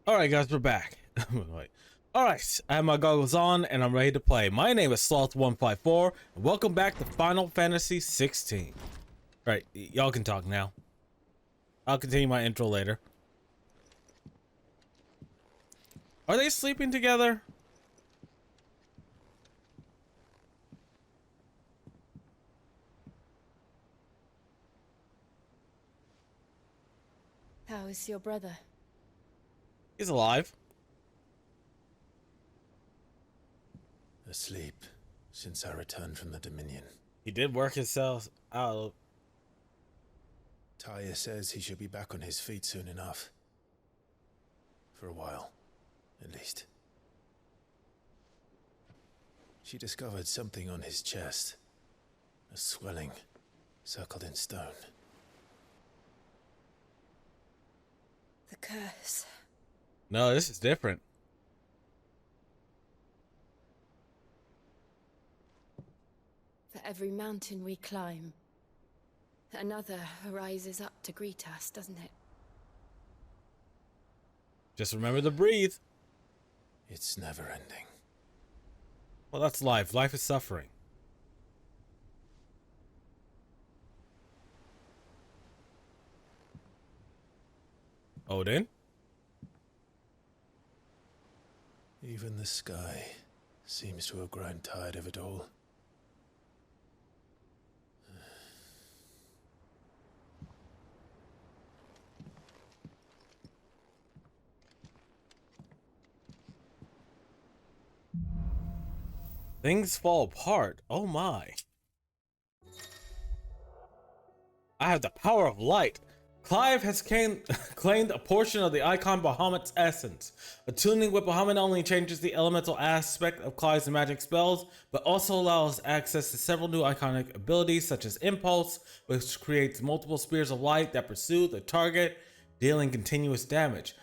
Alright guys, we're back. Wait. Alright, I have my goggles on and I'm ready to play. My name is Sloth154 and welcome back to Final Fantasy 16. Alright, y'all can talk now. I'll continue my intro later. Are they sleeping together? How is your brother? He's alive. Asleep since I returned from the Dominion. He did work himself out. Taya says he should be back on his feet soon enough. For a while, at least. She discovered something on his chest. A swelling, circled in stone. The curse. No, this is different. For every mountain we climb, another rises up to greet us, doesn't it? Just remember to breathe. It's never ending. Well, that's life. Life is suffering. Odin? Even the sky seems to have grown tired of it all. Things fall apart. Oh my. I have the power of light. Clive has claimed a portion of the icon Bahamut's essence. Attuning with Bahamut only changes the elemental aspect of Clive's magic spells, but also allows access to several new iconic abilities such as Impulse, which creates multiple spears of light that pursue the target, dealing continuous damage.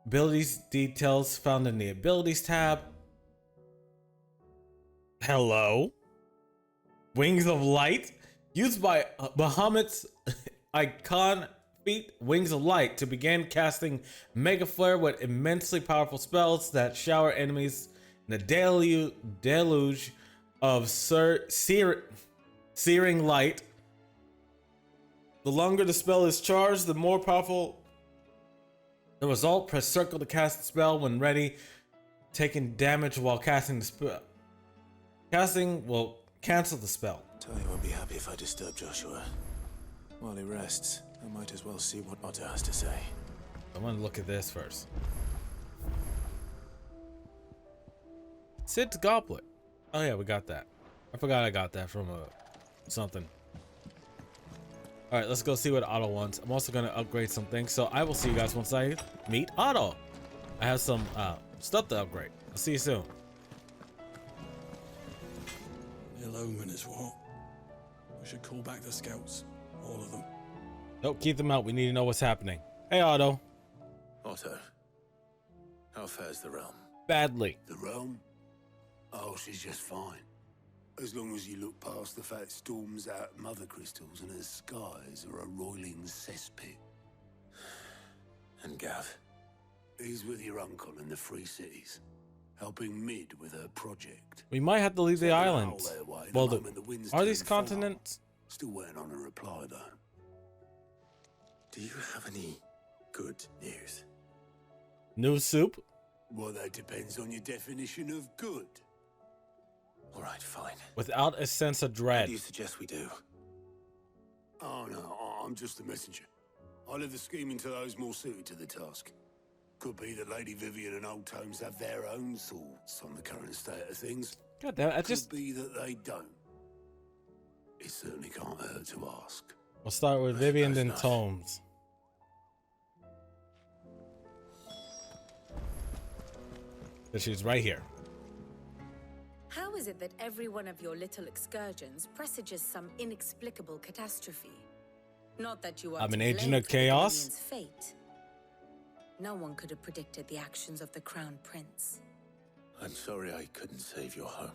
Abilities details found in the Abilities tab. Hello? Wings of Light? Used by Bahamut's icon feat Wings of Light to begin casting Mega Flare with immensely powerful spells that shower enemies in a deluge of searing light. The longer the spell is charged, the more powerful the result. Press circle to cast the spell when ready, taking damage while casting the spell. Casting will cancel the spell. Taya won't be happy if I disturb Joshua. While he rests, I might as well see what Otto has to say. I want to look at this first. Sid's goblet. Oh yeah, we got that. I forgot I got that from something. All right, let's go see what Otto wants. I'm also gonna upgrade some things, so I will see you guys once I meet Otto. I have some stuff to upgrade. I'll see you soon. Hello, Minneswar. We should call back the scouts. All of them. Nope, keep them out. We need to know what's happening. Hey, Otto. Otto, how fares the realm? Badly. The realm? Oh, she's just fine. As long as you look past the fat storms out mother crystals and her skies are a roiling cesspit. And Gav? He's with your uncle in the Free Cities, helping Mid with her project. We might have to leave the Taking a island. hole their way Well, the moment the winds are these turn foul. continents? Still waiting on a reply, though. Do you have any good news? New soup? Well, that depends on your definition of good. All right, fine. Without a sense of What dread. do you suggest we do? Oh, no, I'm just a messenger. I leave the scheming to those more suited to the task. Could be that Lady Vivian and Old Tomes have their own thoughts on the current state of things. God damn it, I Could just... be that they don't. It certainly can't hurt to ask. We'll start with I Vivian, suppose then not. Tomes. So she's right here. How is it that every one of your little excursions presages some inexplicable catastrophe? Not that you are I'm an to agent blame of for the chaos? Dominion's fate. No one could have predicted the actions of the Crown Prince. I'm sorry I couldn't save your home.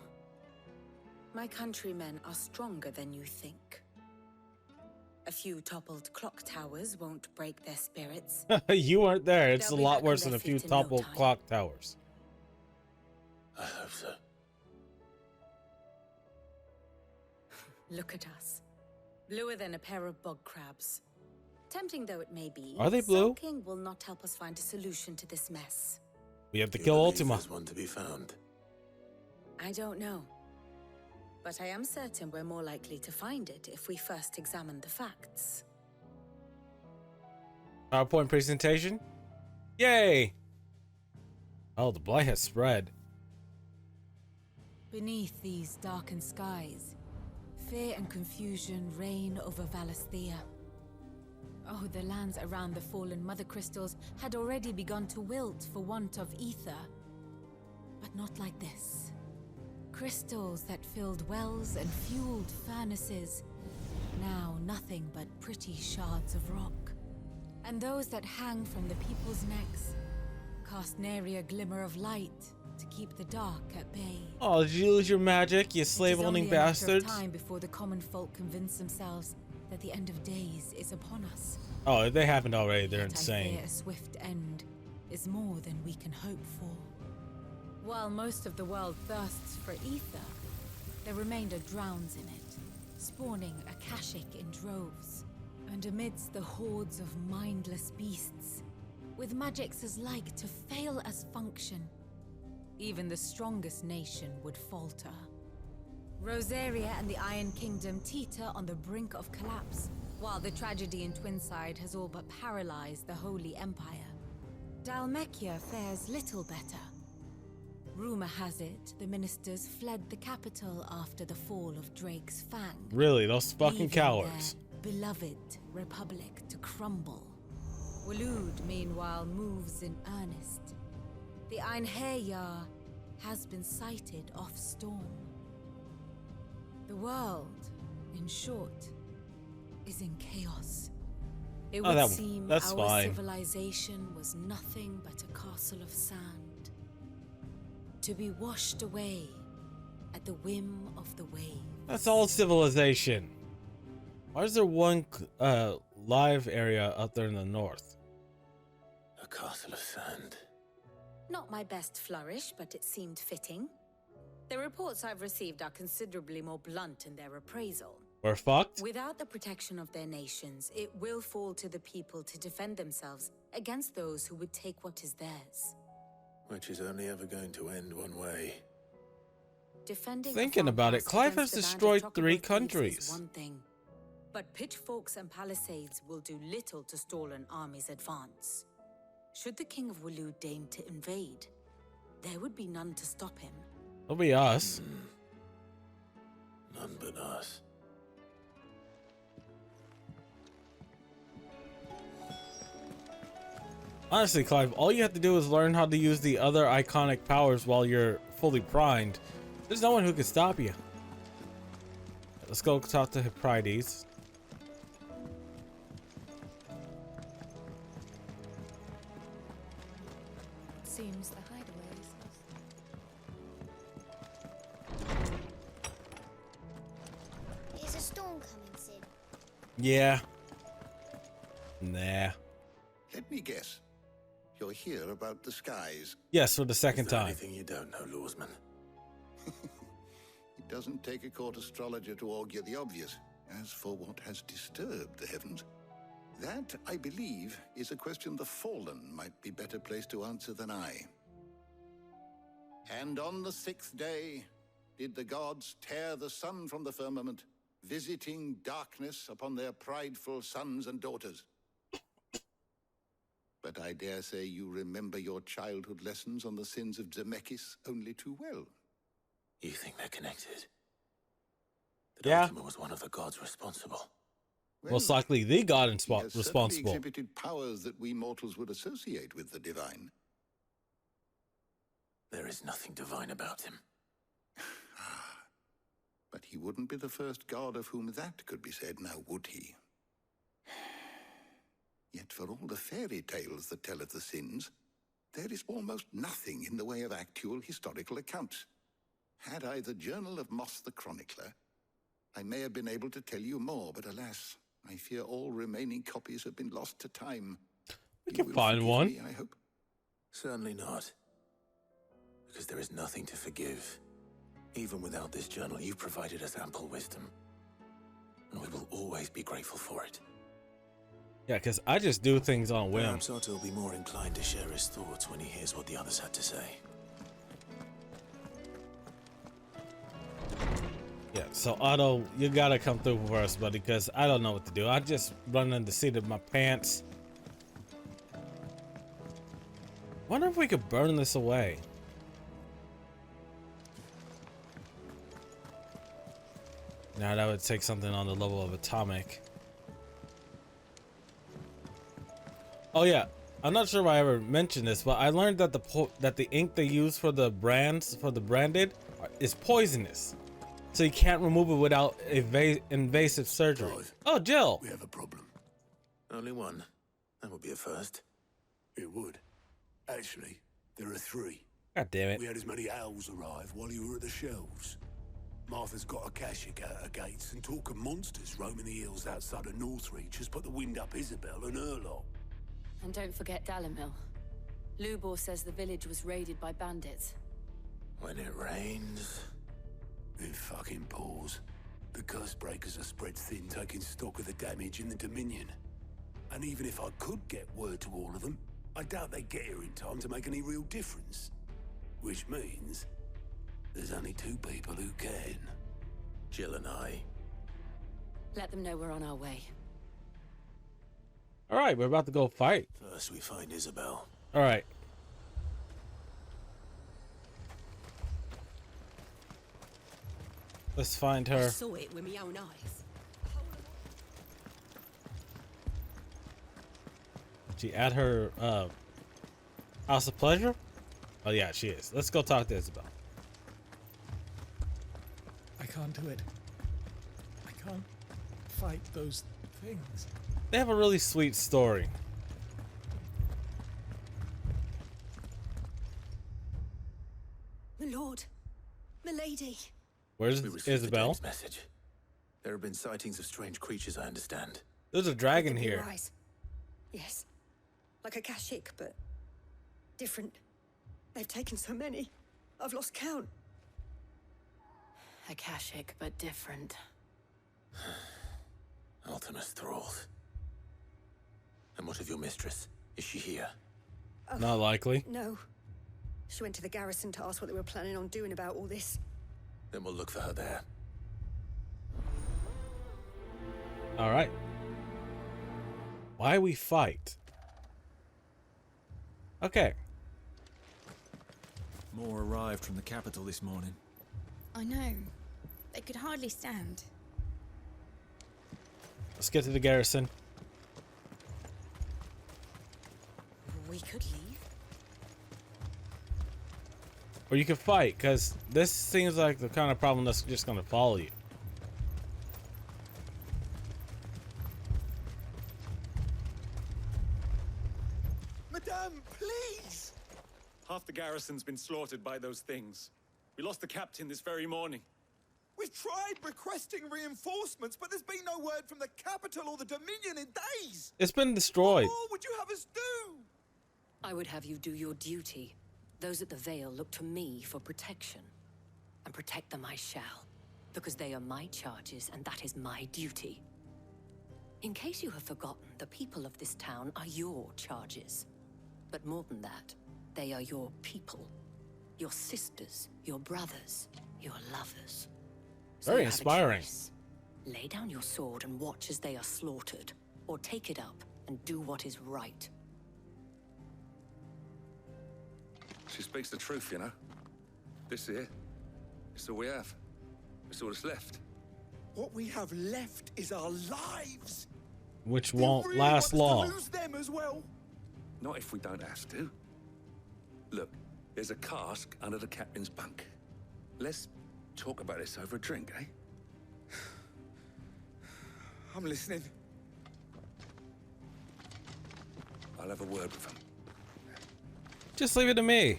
My countrymen are stronger than you think. A few toppled clock towers won't break their spirits. You weren't there. It's They'll a be lot back on worse their than a few feet in no toppled time. clock towers. I hope so. Look at us. Bluer than a pair of bog crabs. Tempting though it may be, Are they blue? sulking will not help us find a solution to this mess. We have to You kill believe Ultima. there's one to be found. I don't know. But I am certain we're more likely to find it if we first examine the facts. PowerPoint presentation? Yay! Oh, the blight has spread. Beneath these darkened skies, fear and confusion reign over Valisthea. Oh, the lands around the fallen mother crystals had already begun to wilt for want of ether. But not like this. Crystals that filled wells and fueled furnaces. Now nothing but pretty shards of rock. And those that hang from the people's necks cast nary a glimmer of light to keep the dark at bay. Oh, did you lose your magic, you It is slave-owning only a matter of bastards? time before the common folk convince themselves that the end of days is upon us. Oh, if they haven't already, they're Yet I insane. fear a swift end is more than we can hope for. While most of the world thirsts for ether, the remainder drowns in it, spawning Akashic in droves. And amidst the hordes of mindless beasts, with magics as like to fail as function, even the strongest nation would falter. Rosaria and the Iron Kingdom teeter on the brink of collapse, while the tragedy in Twinside has all but paralyzed the Holy Empire. Dalmekia fares little better. Rumor has it the ministers fled the capital after the fall of Drake's Fang. Really, those fucking leaving cowards. their beloved republic to crumble. Waloed, meanwhile, moves in earnest. The Einherjar has been sighted off storm. The world, in short, is in chaos. It Oh, would seem that's our fine. civilization was nothing but a castle of sand, to be washed away at the whim of the waves. That's all civilization. Why is there one live area up there in the north? A castle of sand. Not my best flourish, but it seemed fitting. The reports I've received are considerably more blunt in their appraisal. We're fucked? Without the protection of their nations, it will fall to the people to defend themselves against those who would take what is theirs. Which is only ever going to end one way. Defending Thinking a about it, farmhouse Clive against has a band of destroyed chocobo 3 thieves is countries. one thing, but pitchforks and palisades will do little to stall an army's advance. Should the King of Waloed deign to invade, there would be none to stop him. It'll be us. None but us. Honestly, Clive, all you have to do is learn how to use the other iconic powers while you're fully primed. There's no one who can stop you. Let's go talk to Hyprides. Seems the hideaway is lost. Is a storm coming, Sid? Yeah. Nah. Let me guess. You're here about the skies. Yes, for the second Is there time. anything you don't know, Lawsman? It doesn't take a court astrologer to augur the obvious. As for what has disturbed the heavens, that, I believe, is a question the Fallen might be better placed to answer than I. And on the 6th day did the gods tear the sun from the firmament, visiting darkness upon their prideful sons and daughters. But I dare say you remember your childhood lessons on the sins of Zemeckis only too well. You think they're connected? That Yeah. Ultima was one of the gods responsible. Most likely the god he has certainly responsible. exhibited powers that we mortals would associate with the divine. There is nothing divine about him. But he wouldn't be the first god of whom that could be said, now would he? Yet for all the fairy tales that tell of the sins, there is almost nothing in the way of actual historical accounts. Had I the Journal of Moss the Chronicler, I may have been able to tell you more, but alas, I fear all remaining copies have been lost to time. We You can will find forgive one. me, I hope. Certainly not. Because there is nothing to forgive. Even without this journal, you've provided us ample wisdom. And we will always be grateful for it. Yeah, because I just do things on whim. Perhaps Otto will be more inclined to share his thoughts when he hears what the others had to say. Yeah, so Otto, you gotta come through for us, buddy, because I don't know what to do. I just run in the seat of my pants. Wonder if we could burn this away. Now that would take something on the level of atomic. Oh yeah, I'm not sure if I ever mentioned this, but I learned that the ink they use for the branded is poisonous. So you can't remove it without invasive surgery. Clive, Oh, Jill. we have a problem. Only one. That would be a first. It would. Actually, there are 3. God damn it. We had as many owls arrive while you were at the shelves. Martha's got Akashic out her gates, and talk of monsters roaming the hills outside of Northreach has put the wind up Isabel and her lot. And don't forget Dalimil. Lubor says the village was raided by bandits. When it rains... It fucking pours. The curse breakers are spread thin, taking stock of the damage in the Dominion. And even if I could get word to all of them, I doubt they'd get here in time to make any real difference. Which means there's only 2 people who can. Jill and I. Let them know we're on our way. All right, we're about to go fight. First we find Isabel. All right. Let's find I her. saw it with my own eyes. She at her house of pleasure? Oh yeah, she is. Let's go talk to Isabel. I can't do it. I can't fight those things. They have a really sweet story. My lord, my lady. Where's We received the Isabel? Dane's message. There have been sightings of strange creatures, I understand. There's a dragon Look at your here. eyes. Yes, like Akashic, but different. They've taken so many. I've lost count. Akashic, but different. Ultimus thralls. And what of your mistress? Is she here? Not likely. No. She went to the garrison to ask what they were planning on doing about all this. Then we'll look for her there. All right. Why we fight? Okay. More arrived from the capital this morning. I know. They could hardly stand. Let's get to the garrison. We could leave. Or you can fight, because this seems like the kind of problem that's just going to follow you. Madame, please! Half the garrison's been slaughtered by those things. We lost the captain this very morning. We've tried requesting reinforcements, but there's been no word from the capital or the Dominion in days! It's been destroyed. What more would you have us do? I would have you do your duty. Those at the Vale look to me for protection. And protect them I shall. Because they are my charges, and that is my duty. In case you have forgotten, the people of this town are your charges. But more than that, they are your people. Your sisters, your brothers, your lovers. So Very you have a inspiring. choice. Lay down your sword and watch as they are slaughtered. Or take it up and do what is right. She speaks the truth, you know. This here, it's all we have. It's all that's left. What we have left is our lives! Which Do you won't really last want us long. to lose them as well? Not if we don't have to. Look, there's a cask under the captain's bunk. Let's talk about this over a drink, eh? I'm listening. I'll have a word with him. Just leave it to me.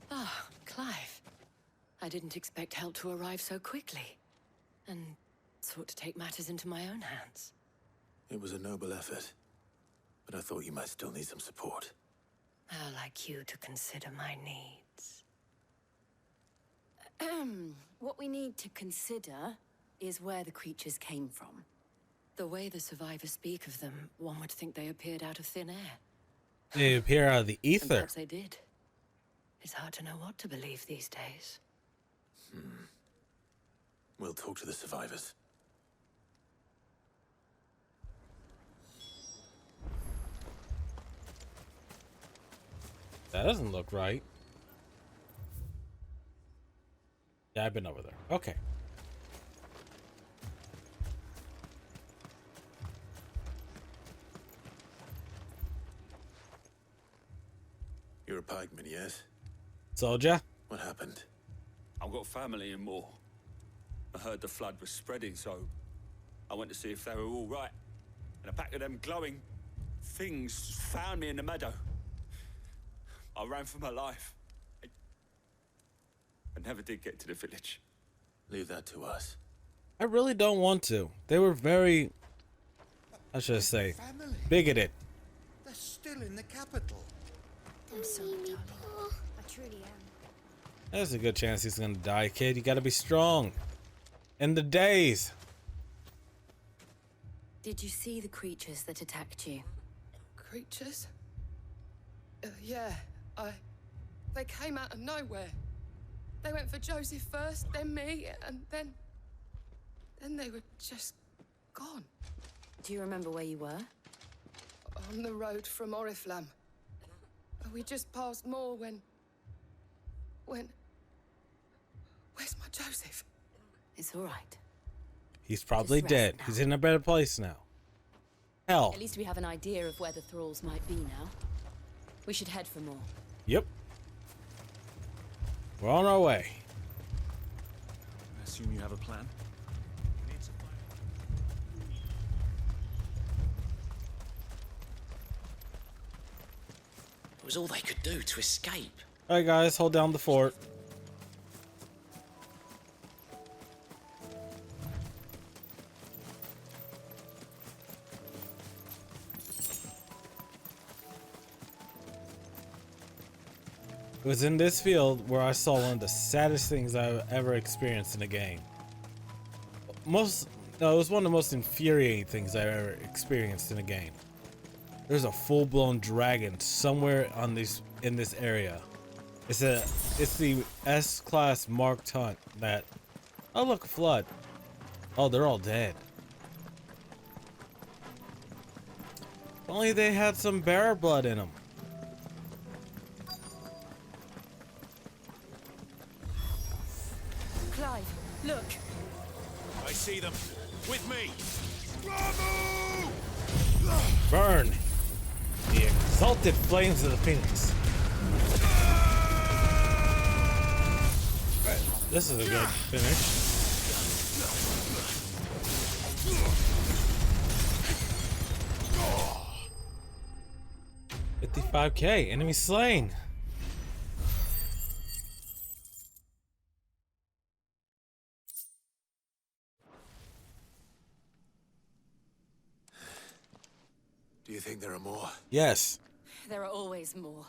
Ah, Clive. I I didn't expect help to arrive so quickly, and sought to take matters into my own hands. It was a noble effort, but I thought you might still need some support. How like you to consider my needs. What we need to consider is where the creatures came from. The way the survivors speak of them, one would think they appeared out of thin air. They appear out of the And ether. perhaps they did. It's hard to know what to believe these days. We'll talk to the survivors. That doesn't look right. Yeah, I've been over there. Okay. You're a pikeman, yes? Soldier? What happened? I've got family in Moor. I heard the flood was spreading, so I went to see if they were all right. And a pack of them glowing things found me in the meadow. I ran for my life. I never did get to the village. Leave that to us. I really don't want to. They were very, I should say, bigoted. They're still in the capital. I'm sorry, darling. I truly am. There's a good chance he's gonna die, kid. You gotta be strong. In the days. Did you see the creatures that attacked you? Creatures? Yeah, They came out of nowhere. They went for Joseph first, then me, and then they were just gone. Do you remember where you were? On the road from Oriflamme. We just passed Moor when... Where's my Joseph? It's all right. He's probably dead. He's in a better place now. Hell. At least we have an idea of where the thralls might be now. We should head for more. Yep. We're on our way. I assume you have a plan? It was all they could do to escape. Alright guys, hold down the fort. It was in this field where I saw one of the saddest things I've ever experienced in a game. It was one of the most infuriating things I've ever experienced in a game. There's a full-blown dragon somewhere on in this area. It's the S-class marked hunt that... Oh look, a flood. Oh, they're all dead. Only they had some bear blood in them. Clive, look. I see them. With me. Burn! The exalted flames of the Phoenix. This is a good finish. 55k, enemy slain. Do you think there are more? Yes. There are always more.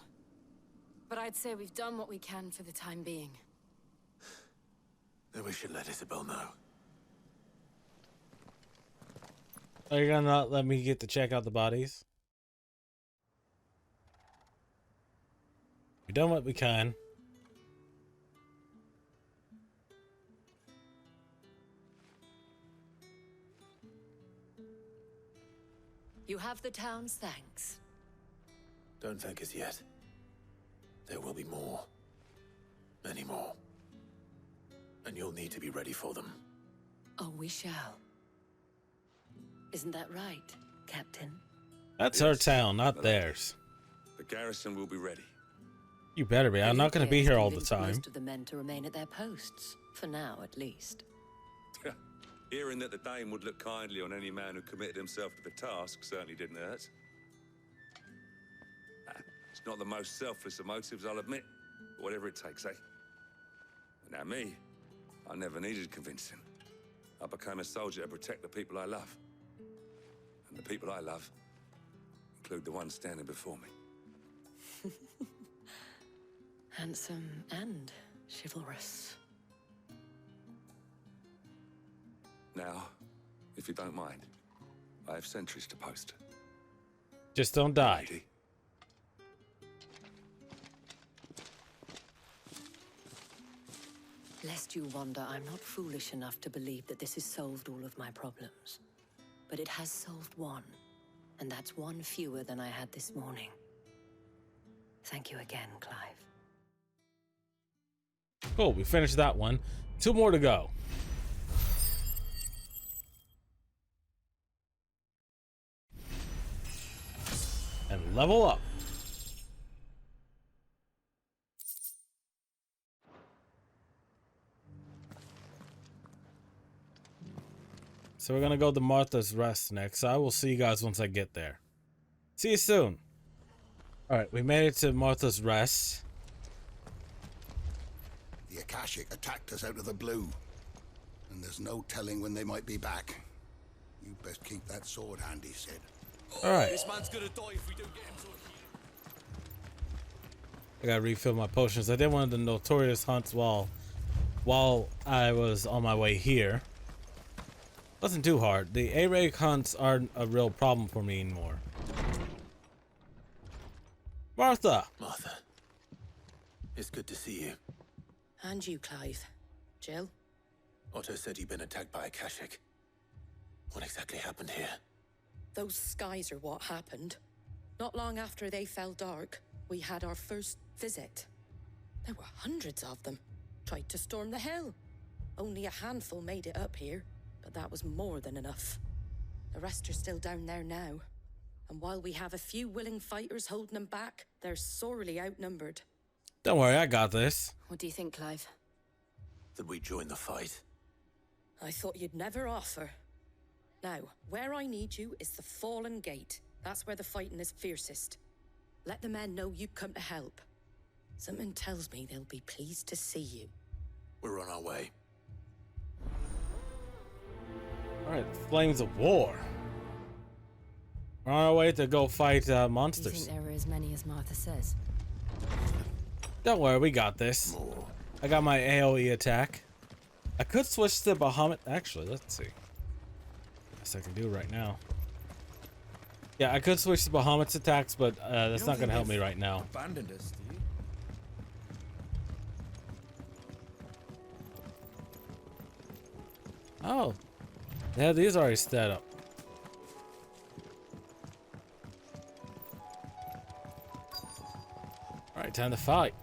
But I'd say we've done what we can for the time being. Then we should let Isabel know. Are you gonna not let me get to check out the bodies? We've done what we can. You have the town's thanks. Don't thank us yet. There will be more. Many more. And you'll need to be ready for them. Oh, we shall. Isn't that right, Captain? That's our town, not theirs. The garrison will be ready. You better be. I'm not going to be here all the time. Most of the men to remain at their posts, for now at least. Hearing that the Dane would look kindly on any man who committed himself to the task certainly didn't hurt. It's not the most selfless of motives, I'll admit. But whatever it takes, eh? Now me, I never needed convincing. I became a soldier to protect the people I love. And the people I love include the ones standing before me. Handsome and chivalrous. Now, if you don't mind, I have sentries to post. Just don't die. Lady. Lest you wonder, I'm not foolish enough to believe that this has solved all of my problems. But it has solved one, and that's one fewer than I had this morning. Thank you again, Clive. Cool, we finished that one. 2 more to go. And level up. So we're gonna go to Martha's Rest next. I will see you guys once I get there. See you soon. Alright, we made it to Martha's Rest. The Akashic attacked us out of the blue. And there's no telling when they might be back. You best keep that sword handy, Sid. Alright. This man's gonna die if we don't get him to I gotta refill my potions. I did one of the notorious hunts while I was on my way here. Wasn't too hard. The A-rank hunts aren't a real problem for me anymore. Martha! Martha. It's good to see you. And you, Clive. Jill? Otto said you'd been attacked by Akashic. What exactly happened here? Those skies are what happened. Not long after they fell dark, we had our first visit. There were hundreds of them. Tried to storm the hill. Only a handful made it up here, but that was more than enough. The rest are still down there now. And while we have a few willing fighters holding them back, they're sorely outnumbered. Don't worry, I got this. What do you think, Clive? That we join the fight? I thought you'd never offer. Now, where I need you is the Fallen Gate. That's where the fighting is fiercest. Let the men know you've come to help. Something tells me they'll be pleased to see you. We're on our way. Alright, Flames of War. We're on our way to go fight monsters. Do you think there were as many as Martha says? Don't worry, we got this. I got my AoE attack. I could switch to Bahamut. Actually, let's see. Guess I can do right now. Yeah, I could switch to Bahamut's attacks, but that's not going to help me right now. Abandoned us, do you? Oh, yeah, these already set up. All right, time to fight.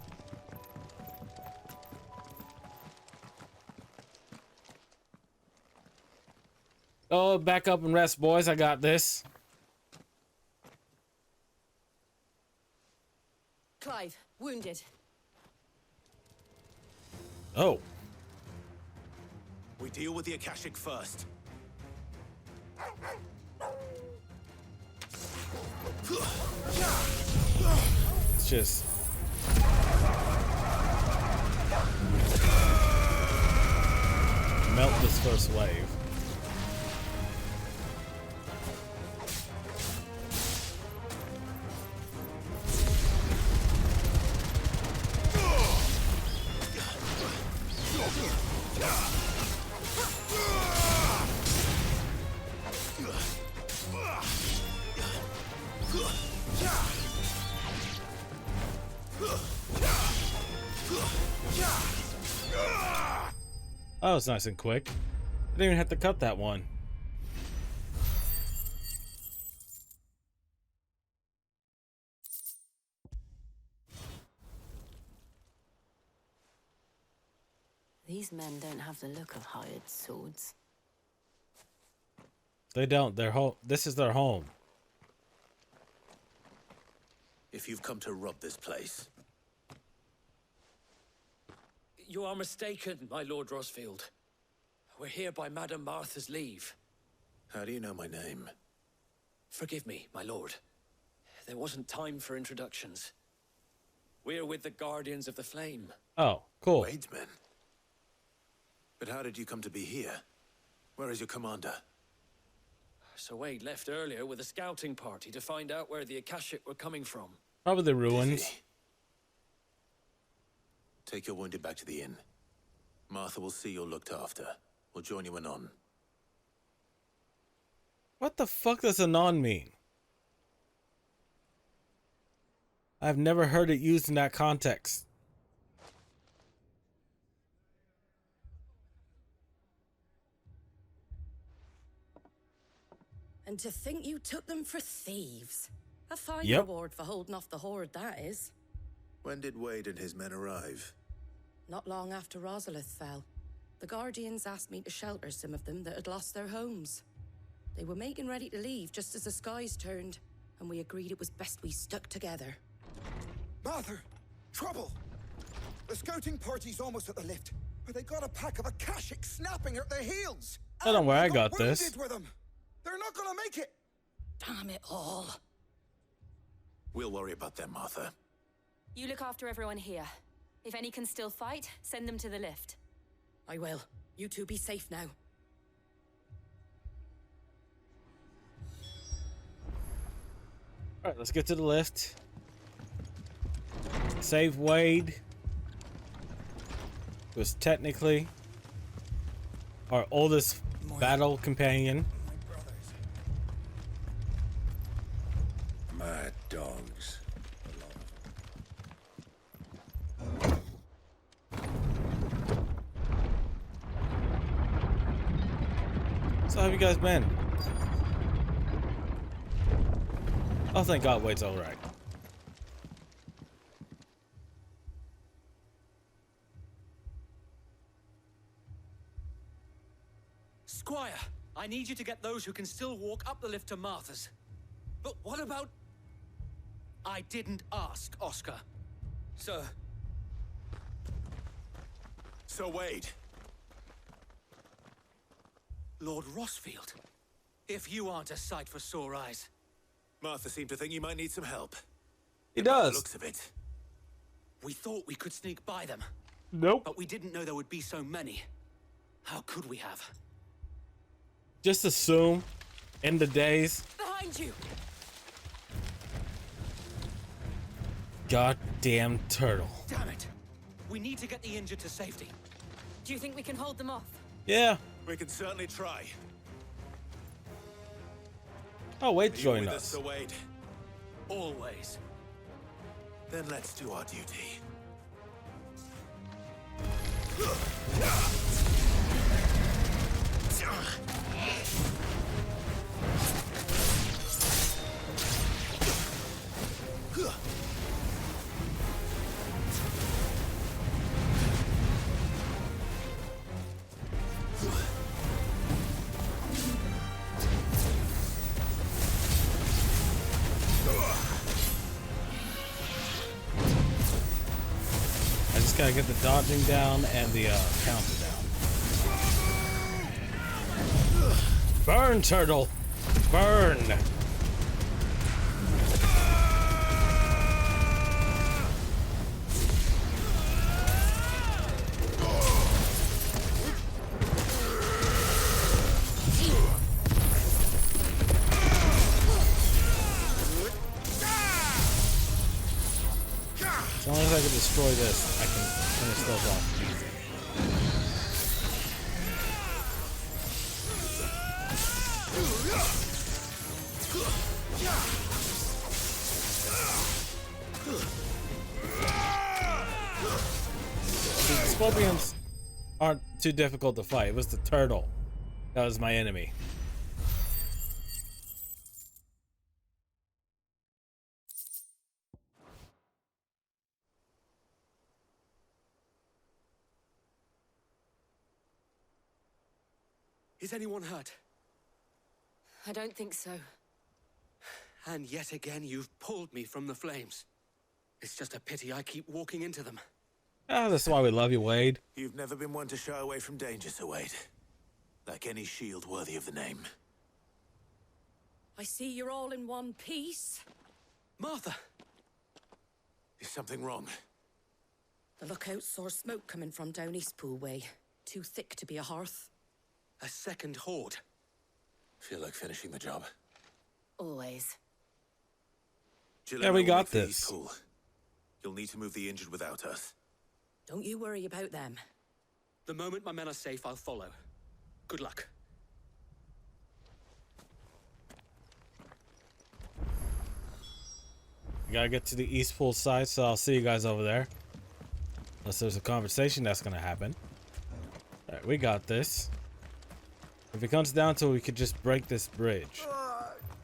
Oh, back up and rest, boys. I got this. Clive, wounded. Oh. We deal with the Akashic first. It's just... melt this first wave. That was nice and quick. I didn't even have to cut that one. These men don't have the look of hired swords. They don't. They're home. This is their home. If you've come to rob this place, You are mistaken, my Lord Rosfield. We're here by Madame Martha's leave. how do you know my name? Forgive me, my lord. There wasn't time for introductions. We're with the Guardians of the Flame. Oh, cool. Wadesmen? But how did you come to be here? Where is your commander? Sir Wade left earlier with a scouting party to find out where the Akashic were coming from. Probably the ruins. Take your wounded back to the inn. Martha will see you're looked after. We'll join you anon. What the fuck does anon mean? I've never heard it used in that context. And to think you took them for thieves. A fine Yep. reward for holding off the horde, that is. When did Wade and his men arrive? Not long after Rosalith fell, the Guardians asked me to shelter some of them that had lost their homes. They were making ready to leave just as the skies turned, and we agreed it was best we stuck together. Martha! Trouble! The scouting party's almost at the lift, but they got a pack of Akashic snapping at their heels! I don't know where I And got they this. wounded with them. They're not gonna make it! Damn it all. We'll worry about them, Martha. You look after everyone here. If any can still fight, send them to the lift. I will. You two be safe now. Alright, let's get to the lift. Save Wade. Who was technically our oldest battle companion. Mad dogs. So how have you guys been? Oh, thank God, Wade's alright. Squire, I need you to get those who can still walk up the lift to Martha's. But what about... I didn't ask, Oscar. Sir. Sir Wade. Lord Rosfield. If you aren't a sight for sore eyes. Martha seemed to think you might need some help. He By the does. looks of it. We thought we could sneak by them. Nope. But we didn't know there would be so many. How could we have? Just assume in the days. Behind you! Goddamn turtle. Damn it! We need to get the injured to safety. Do you think we can hold them off? Yeah. We can certainly try. Oh, Wade Are you joined with us. Sir Wade? Always. Then let's do our duty. I just gotta get the dodging down and the counter down. Burn, turtle! Burn! As long as I can destroy this, I can finish those off easy. The scorpions aren't too difficult to fight. It was the turtle that was my enemy. Is anyone hurt? I don't think so. And yet again, you've pulled me from the flames. It's just a pity I keep walking into them. Ah, that's why we love you, Wade. You've never been one to shy away from danger, Sir Wade. Like any shield worthy of the name. I see you're all in one piece. Martha! Is something wrong? The lookout saw smoke coming from down Eastpool way. too thick to be a hearth. A second horde. Feel like finishing the job? Always. Yeah, we got this. Pool. You'll need to move the injured without us. Don't you worry about them. The moment my men are safe, I'll follow. Good luck. We gotta get to the East Pool side, so I'll see you guys over there. Unless there's a conversation that's gonna happen. Alright, we got this. If it comes down to it, we could just break this bridge.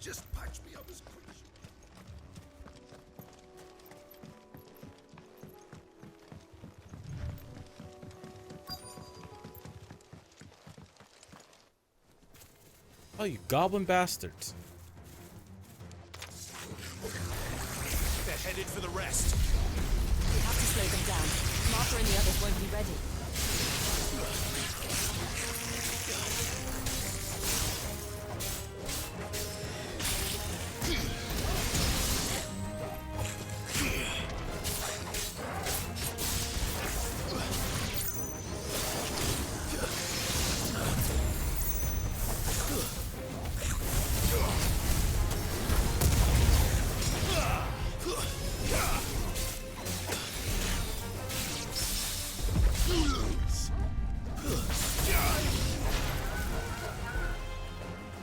Just patch me up as quick as Oh, you goblin bastards. They're headed for the rest. We have to slow them down. Martha and the others won't be ready.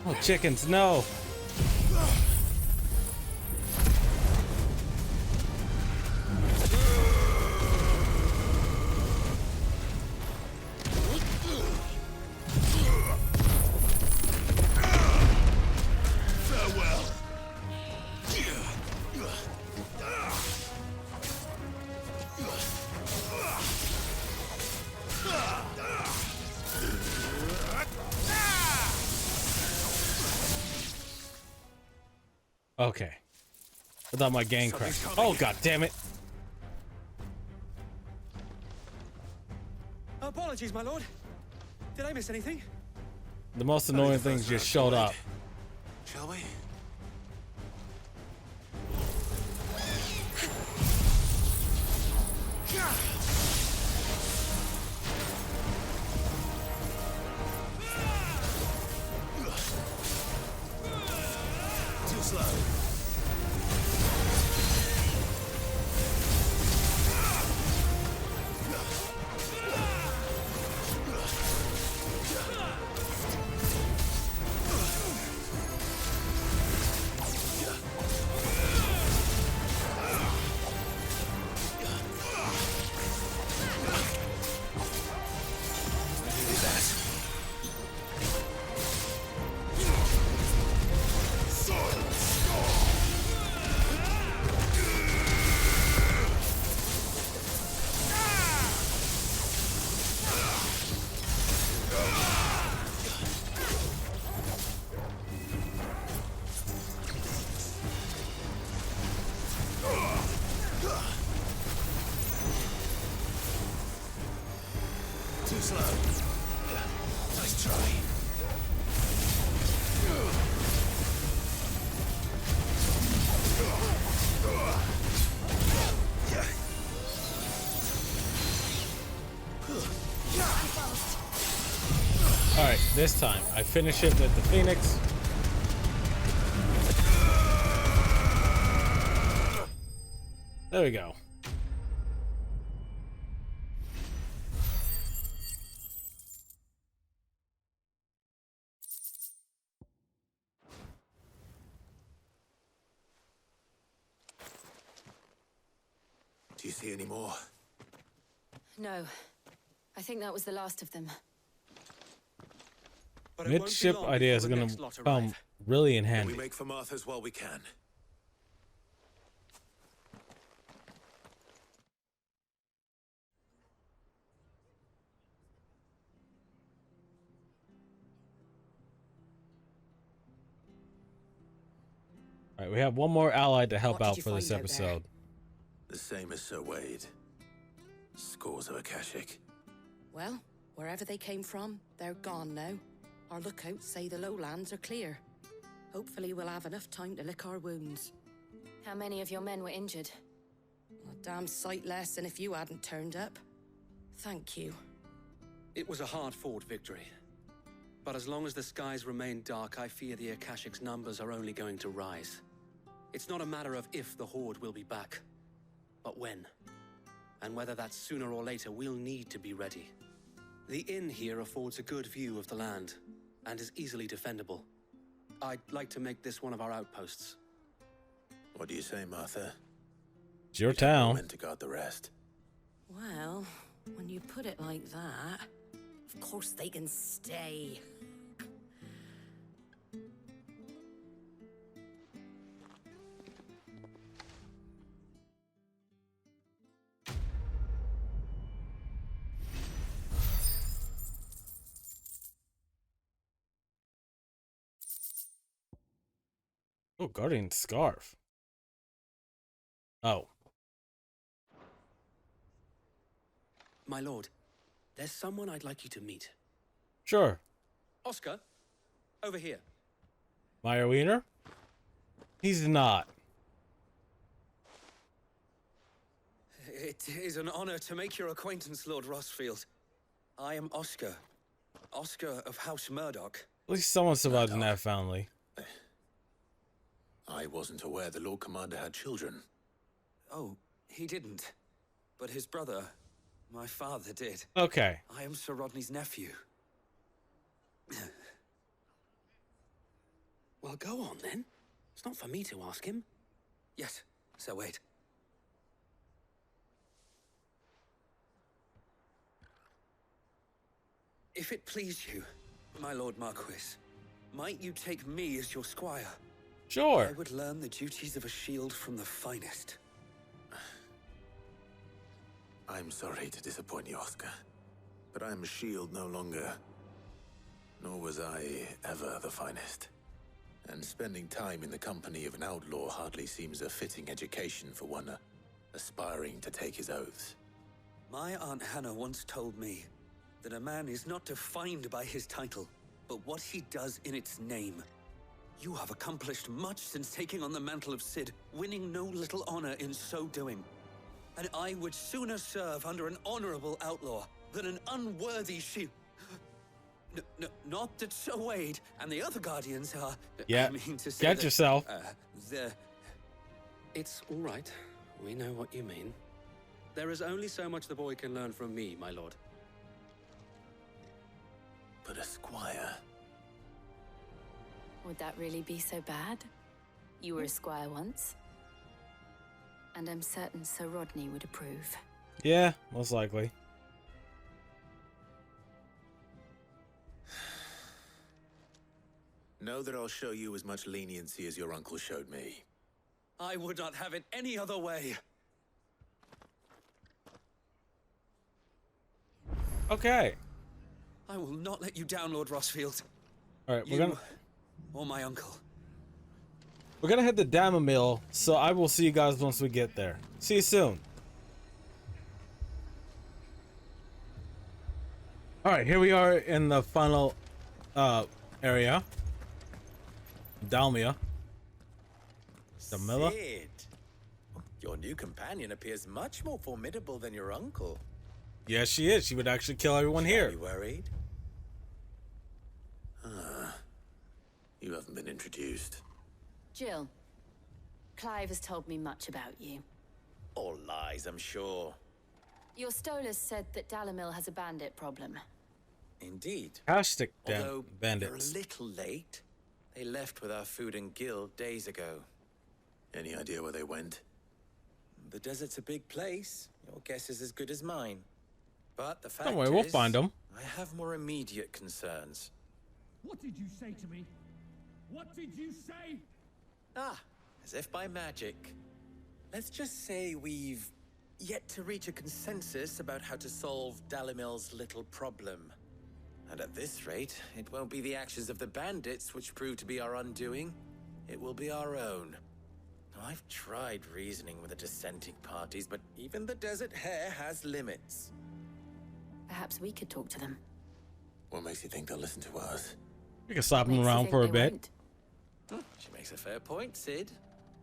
Oh, chickens, no. Farewell. Okay. I thought my gang crashed. Oh, god damn it. Apologies, my lord. Did I miss anything? The most annoying things just showed up. Shall we? Too slow. Too slow. Nice try. Alright, this time I finish it with the Phoenix. There we go. Do you see any more? No. I think that was the last of them. But it won't be Midship long idea before is the gonna next lot come arrive. really in We handy. make for Martha's while we can. Alright, we have one more ally to help What did out you for this find out there? episode. The same as Sir Wade. Scores of Akashic. Well, wherever they came from, they're gone now. Our lookouts say the lowlands are clear. Hopefully we'll have enough time to lick our wounds. How many of your men were injured? A damn sight less than if you hadn't turned up. Thank you. It was a hard-fought victory. But as long as the skies remain dark, I fear the Akashic's numbers are only going to rise. It's not a matter of if the Horde will be back, but when. And whether that's sooner or later, we'll need to be ready. The inn here affords a good view of the land, and is easily defendable. I'd like to make this one of our outposts. What do you say, Martha? It's your town. When to guard the rest. Well, when you put it like that, of course they can stay. Oh, Guardian Scarf. Oh. My lord, there's someone I'd like you to meet. Sure. Oscar, over here. Meyer Wiener? He's not. It is an honor to make your acquaintance, Lord Rossfield. I am Oscar. Oscar of House Murdoch. At least someone survived in that family. I wasn't aware the Lord Commander had children. Oh, he didn't. But his brother, my father, did. Okay. I am Sir Rodney's nephew. Well, go on then. It's not for me to ask him. Yes, so wait. If it please you, my Lord Marquis, might you take me as your squire? Sure. I would learn the duties of a shield from the finest. I'm sorry to disappoint you, Oscar, but I'm a shield no longer. Nor was I ever the finest. And spending time in the company of an outlaw hardly seems a fitting education for one aspiring to take his oaths. My Aunt Hannah once told me that a man is not defined by his title, but what he does in its name. You have accomplished much since taking on the mantle of Cid, winning no little honor in so doing. And I would sooner serve under an honorable outlaw than an unworthy shield. Not that Sir Wade and the other guardians are... Yeah, I mean to say get that, yourself. It's all right. We know what you mean. There is only so much the boy can learn from me, my lord. But a squire... Would that really be so bad? You were a squire once. And I'm certain Sir Rodney would approve. Yeah, most likely. Know that I'll show you as much leniency as your uncle showed me. I would not have it any other way. Okay. I will not let you down, Lord Rossfield. All right, we're or my uncle. We're gonna hit the Dama Mill, so I will see you guys once we get there. See you soon. All right, here we are in the final area. Dalmia. Damilla. Cid, your new companion appears much more formidable than your uncle. Yes, she is. She would actually kill everyone here. Are you worried? You haven't been introduced. Jill, Clive has told me much about you. All lies, I'm sure. Your Stolas said that Dalamil has a bandit problem. Indeed. Hashtag Although bandits. You're a little late. They left with our food and guild days ago. Any idea where they went? The desert's a big place. Your guess is as good as mine. But the fact Don't worry, we'll is, find them. I have more immediate concerns. What did you say to me? What did you say? Ah, as if by magic. Let's just say we've yet to reach a consensus about how to solve Dalimil's little problem. And at this rate, it won't be the actions of the bandits which prove to be our undoing. It will be our own. Now, I've tried reasoning with the dissenting parties, but even the Desert Hare has limits. Perhaps we could talk to them. What makes you think they'll listen to us? We can slap them around for a bit. She makes a fair point, Cid.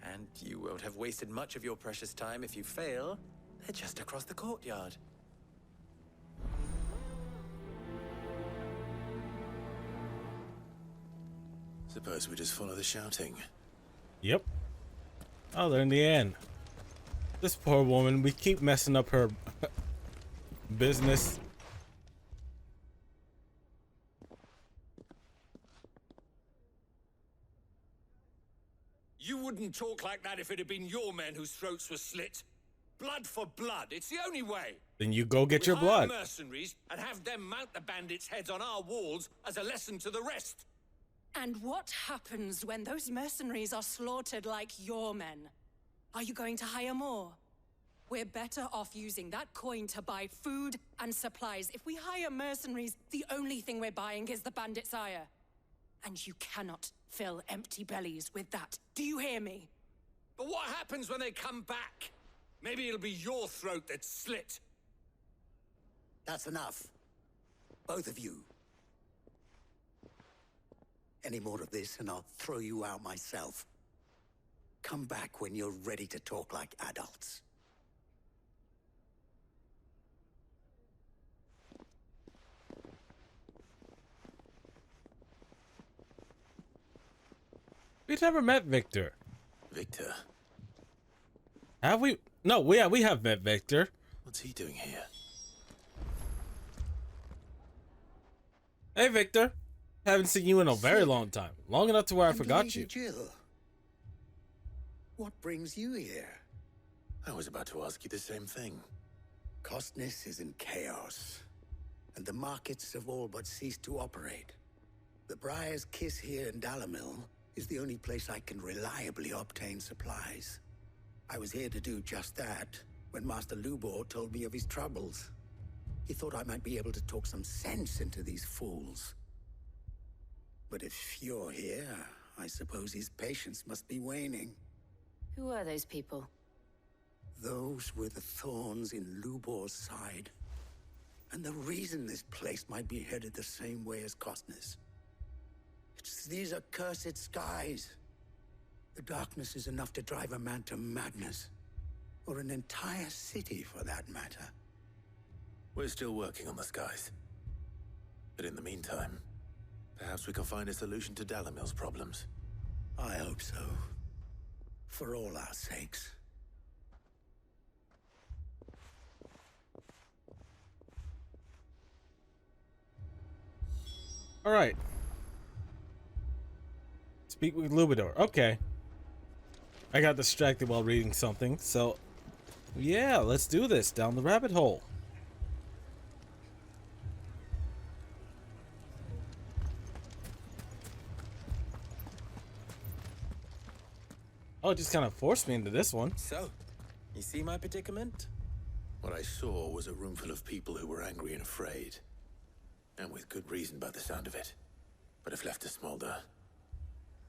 And you won't have wasted much of your precious time if you fail. They're just across the courtyard. Suppose we just follow the shouting. Yep. Oh, they're in the end. This poor woman, we keep messing up her business. You wouldn't talk like that if it had been your men whose throats were slit. Blood for blood, it's the only way. Then you go get We your hire blood. mercenaries and have them mount the bandits' heads on our walls as a lesson to the rest. And what happens when those mercenaries are slaughtered like your men? Are you going to hire more? We're better off using that coin to buy food and supplies. If we hire mercenaries, the only thing we're buying is the bandit's ire. And you cannot fill empty bellies with that. Do you hear me? But what happens when they come back? Maybe it'll be your throat that's slit. That's enough. Both of you. Any more of this and I'll throw you out myself. Come back when you're ready to talk like adults. We've never met Victor. Victor? Have we? No, we have met Victor. What's he doing here? Hey, Victor. Haven't seen you in a very long time. Long enough to where I forgot Lady you. Jill. What brings you here? I was about to ask you the same thing. Costness is in chaos, and the markets have all but ceased to operate. The Briar's Kiss here in Dalimil is the only place I can reliably obtain supplies. I was here to do just that when Master Lubor told me of his troubles. He thought I might be able to talk some sense into these fools. But if you're here, I suppose his patience must be waning. Who are those people? Those were the thorns in Lubor's side. And the reason this place might be headed the same way as Costness. It's these accursed skies. The darkness is enough to drive a man to madness. Or an entire city, for that matter. We're still working on the skies. But in the meantime, perhaps we can find a solution to Dalimil's problems. I hope so. For all our sakes. All right. Speak with Lubidor. Okay. I got distracted while reading something, so yeah, let's do this down the rabbit hole. Oh, it just kind of forced me into this one. So, you see my predicament? What I saw was a room full of people who were angry and afraid. And with good reason by the sound of it. But if left to smolder,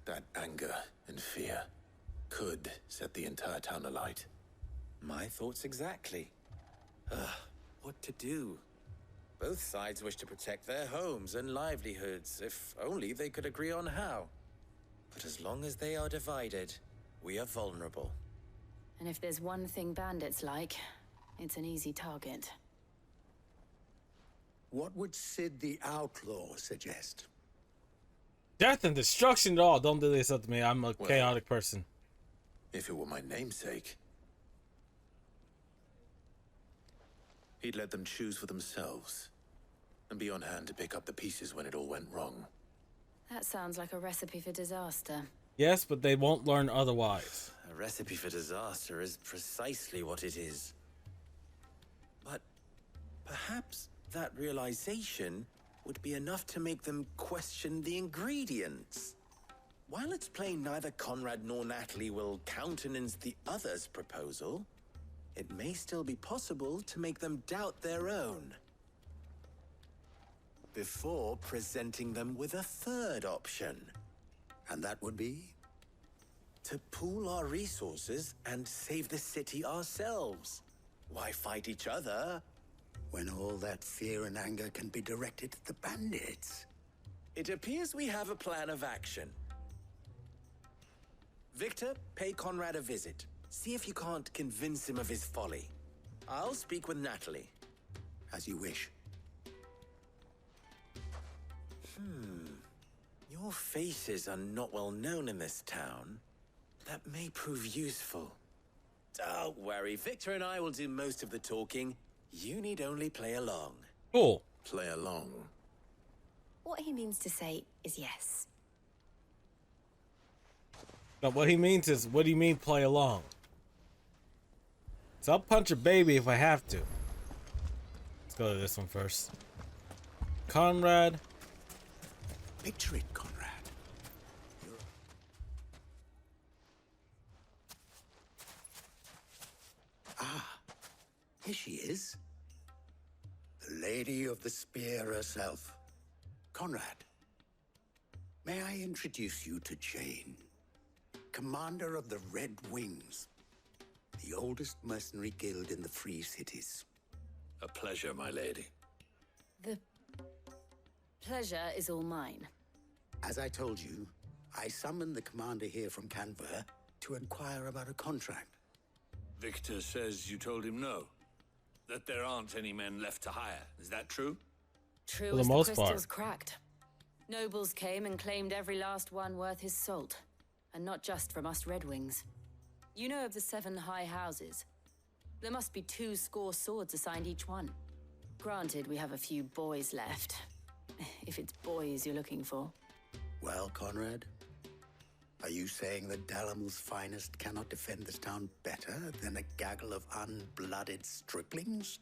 that anger and fear could set the entire town alight. My thoughts exactly. What to do? Both sides wish to protect their homes and livelihoods, if only they could agree on how. But as long as they are divided, we are vulnerable. And if there's one thing bandits like, it's an easy target. What would Sid the Outlaw suggest? Death and destruction. Oh, don't do this up to me. I'm a chaotic person. If it were my namesake, he'd let them choose for themselves and be on hand to pick up the pieces when it all went wrong. That sounds like a recipe for disaster. Yes, but they won't learn otherwise. A recipe for disaster is precisely what it is. But perhaps that realization would be enough to make them question the ingredients. While it's plain neither Conrad nor Natalie will countenance the other's proposal, it may still be possible to make them doubt their own. Before presenting them with a third option. And that would be? To pool our resources and save the city ourselves. Why fight each other when all that fear and anger can be directed at the bandits? It appears we have a plan of action. Victor, pay Conrad a visit. See if you can't convince him of his folly. I'll speak with Natalie. As you wish. Your Your faces are not well known in this town. That may prove useful. Don't worry, Victor and I will do most of the talking. You need only play along. Cool. Play along. What he means to say is yes. Now, what he means is, what do you mean play along? So I'll punch a baby if I have to. Let's go to this one first. Conrad. Picture it, Conrad. Here she is. The Lady of the Spear herself. Conrad, may I introduce you to Jane, commander of the Red Wings, the oldest mercenary guild in the Free Cities. A pleasure, my lady. The pleasure is all mine. As I told you, I summoned the commander here from Canberra to inquire about a contract. Victor says you told him no. That there aren't any men left to hire. Is that true? True For the as the most crystals part. cracked. Nobles came and claimed every last one worth his salt. And not just from us Red Wings. You know of the 7 high houses. There must be 2 swords assigned each one. Granted, we have a few boys left. If it's boys you're looking for. Well, Conrad, are you saying that Dalamil's finest cannot defend this town better than a gaggle of unblooded striplings?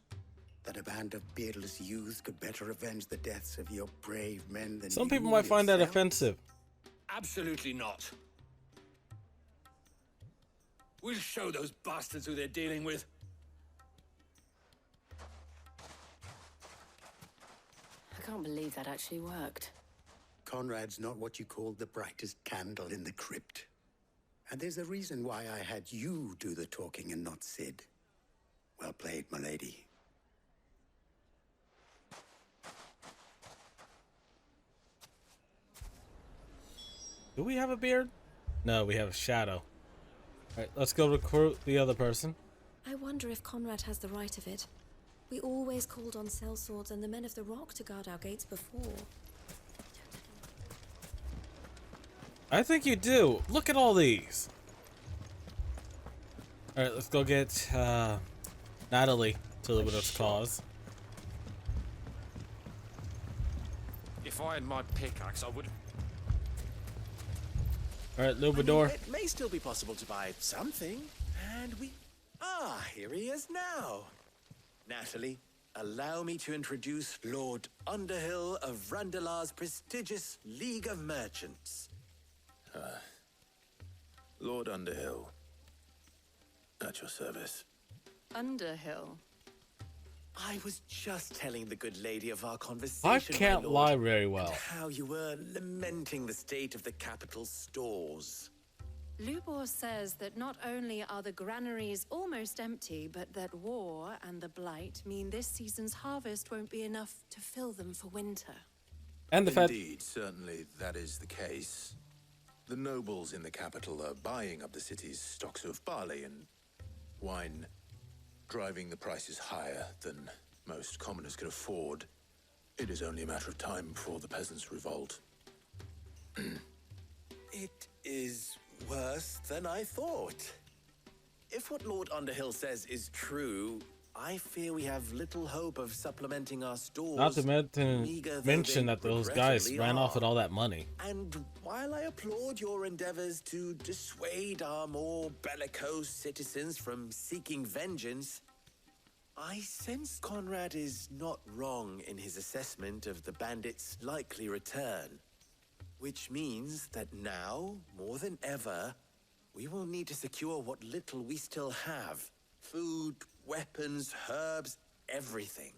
That a band of beardless youths could better avenge the deaths of your brave men than Some you people might find that yourself? offensive. Absolutely not. We'll show those bastards who they're dealing with. I can't believe that actually worked. Conrad's not what you call the brightest candle in the crypt. And there's a reason why I had you do the talking and not Sid. Well played, my lady. Do we have a beard? No, we have a shadow. Alright, let's go recruit the other person. I wonder if Conrad has the right of it. We always called on sellswords and the men of the Rock to guard our gates before. I think you do. Look at all these. Alright, let's go get Natalie to the widow's cause. If I had my pickaxe, I would. Alright, Lubador. It may still be possible to buy something, and we... here he is now. Natalie, allow me to introduce Lord Underhill of Randalar's prestigious League of Merchants. Lord Underhill. At your service. Underhill. I was just telling the good lady of our conversation, I can't my lord, lie very well. and how you were lamenting the state of the capital's stores. Lubor says that not only are the granaries almost empty, but that war and the Blight mean this season's harvest won't be enough to fill them for winter. And the fact... Indeed, certainly that is the case. The nobles in the capital are buying up the city's stocks of barley and wine, driving the prices higher than most commoners can afford. It is only a matter of time before the peasants revolt. It is worse than I thought. If what Lord Underhill says is true, I fear we have little hope of supplementing our stores. Not to meager though mention they that those guys regrettably ran off are. with all that money. And while I applaud your endeavors to dissuade our more bellicose citizens from seeking vengeance, I sense Conrad is not wrong in his assessment of the bandits' likely return. Which means that now, more than ever, we will need to secure what little we still have. Food, weapons, herbs, everything.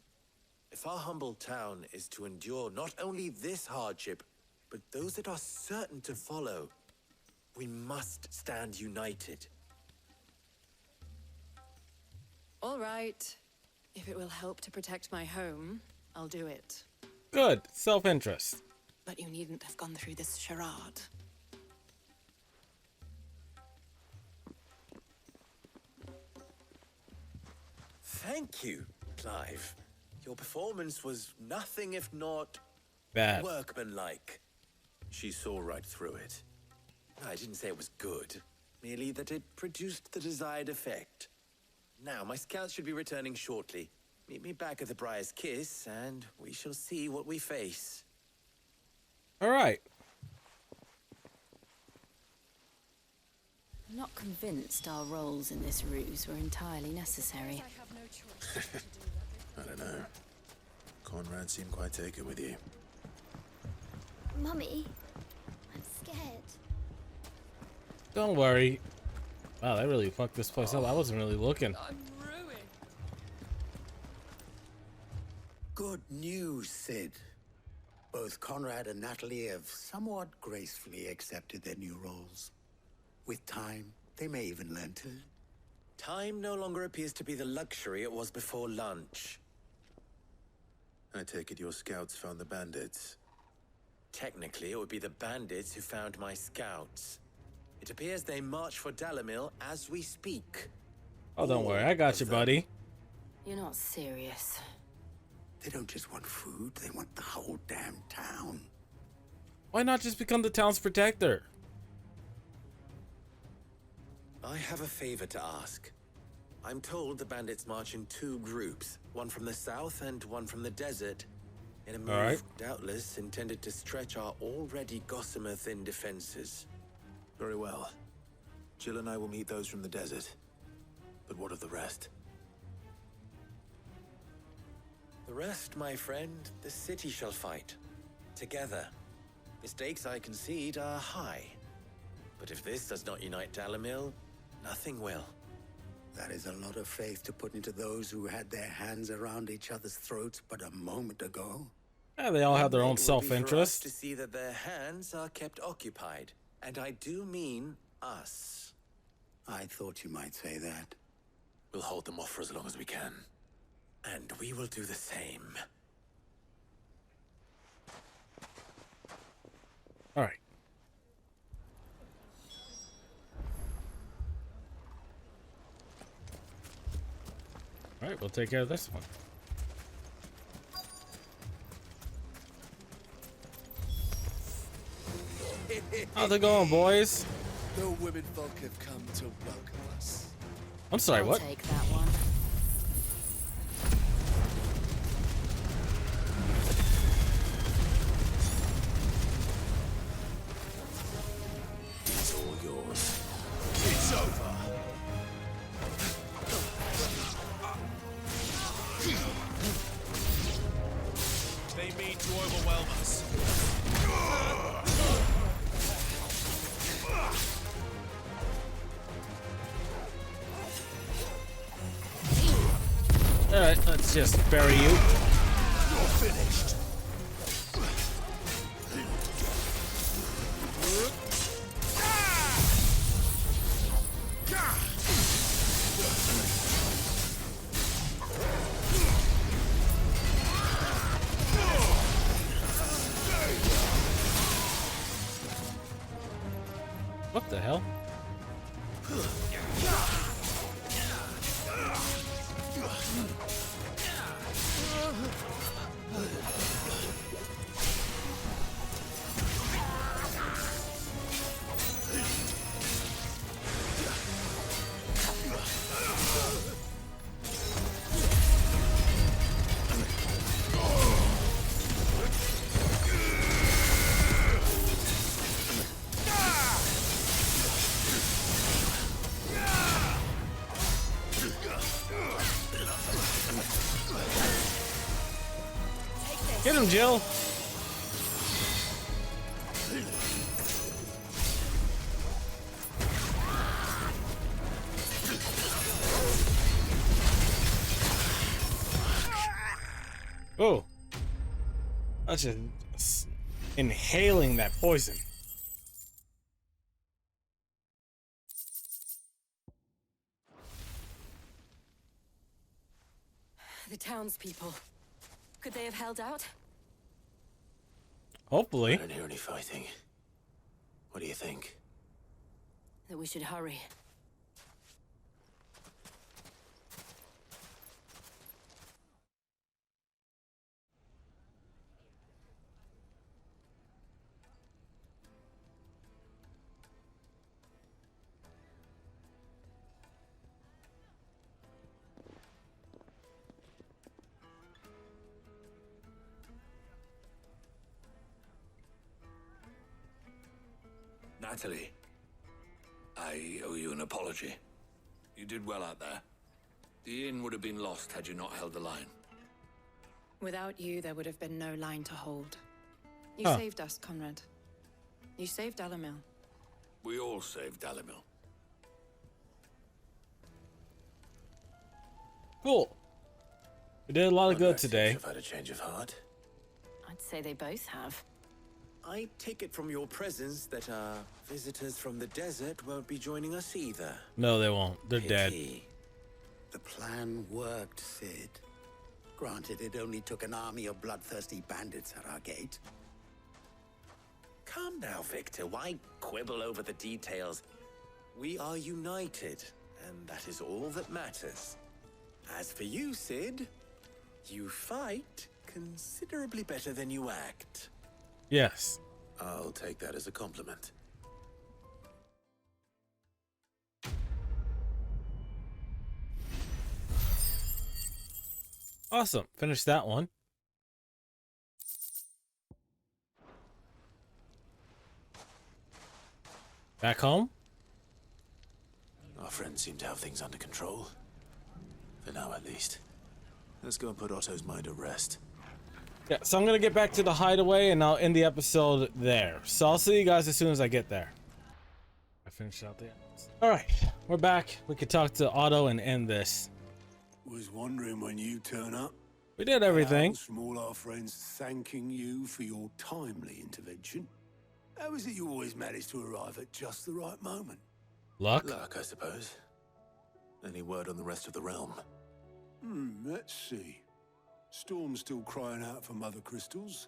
If our humble town is to endure not only this hardship, but those that are certain to follow, we must stand united. All right. If it will help to protect my home, I'll do it. Good. Self-interest. But you needn't have gone through this charade. Thank you, Clive. Your performance was nothing if not bad. workmanlike. She saw right through it. I didn't say it was good, merely that it produced the desired effect. Now, my scouts should be returning shortly. Meet me back at the Briar's Kiss, and we shall see what we face. All right. I'm not convinced our roles in this ruse were entirely necessary. I don't know. Conrad seemed quite taken with you. Mummy, I'm scared. Don't worry. Wow, that really fucked this place up. I wasn't really looking. I'm ruined. Good news, Sid. Both Conrad and Natalie have somewhat gracefully accepted their new roles. With time, they may even learn to. Time no longer appears to be the luxury it was before lunch. I take it your scouts found the bandits. Technically, it would be the bandits who found my scouts. It appears they march for Dalimil as we speak. Oh, don't worry. I got you, buddy. You're not serious. They don't just want food, they want the whole damn town. Why not just become the town's protector? I have a favor to ask. I'm told the bandits march in two groups, one from the south and one from the desert, in a move doubtless intended to stretch our already gossamer-thin defenses. Very well. Jill and I will meet those from the desert. But what of the rest? The rest, my friend, the city shall fight. Together. The stakes, I concede, are high. But if this does not unite Dalimil, nothing will. That is a lot of faith to put into those who had their hands around each other's throats but a moment ago. Yeah, they all have their own It would be for us self-interest. to see that their hands are kept occupied. And I do mean us. I thought you might say that. We'll hold them off for as long as we can. And we will do the same. All right. All right, we'll take care of this one. How's it going, boys? The women folk have come to welcome us. I'm sorry, I'll what? take that one. It's all yours. It's over. They mean to overwhelm us. All right, let's just bury you. You're finished. What the hell? Get him, Jill. Oh, that's just inhaling that poison. The townspeople. Could they have held out? Hopefully. I don't hear any fighting. What do you think? That we should hurry. Natalie, I owe you an apology. You did well out there. The inn would have been lost had you not held the line. Without you, there would have been no line to hold. You Huh. saved us, Conrad. You saved Dalamil. We all saved Dalamil. Cool. We did a lot of good today. I've had a change of heart. I'd say they both have. I take it from your presence that our visitors from the desert won't be joining us either. No, they won't. They're dead. Pity. The plan worked, Sid. Granted, it only took an army of bloodthirsty bandits at our gate. Calm now, Victor. Why quibble over the details? We are united, and that is all that matters. As for you, Sid, you fight considerably better than you act. Yes. I'll take that as a compliment. Awesome. Finished that one. Back home? Our friends seem to have things under control. For now, at least. Let's go and put Otto's mind at rest. Yeah, so I'm gonna get back to the hideaway and I'll end the episode there. So I'll see you guys as soon as I get there. I finished out there. Alright, we're back. We could talk to Otto and end this. Was wondering when you turn up. We did everything. Owls from all our friends thanking you for your timely intervention. How is it you always manage to arrive at just the right moment? Luck? Luck, I suppose. Any word on the rest of the realm? Let's see. Storm's still crying out for mother crystals.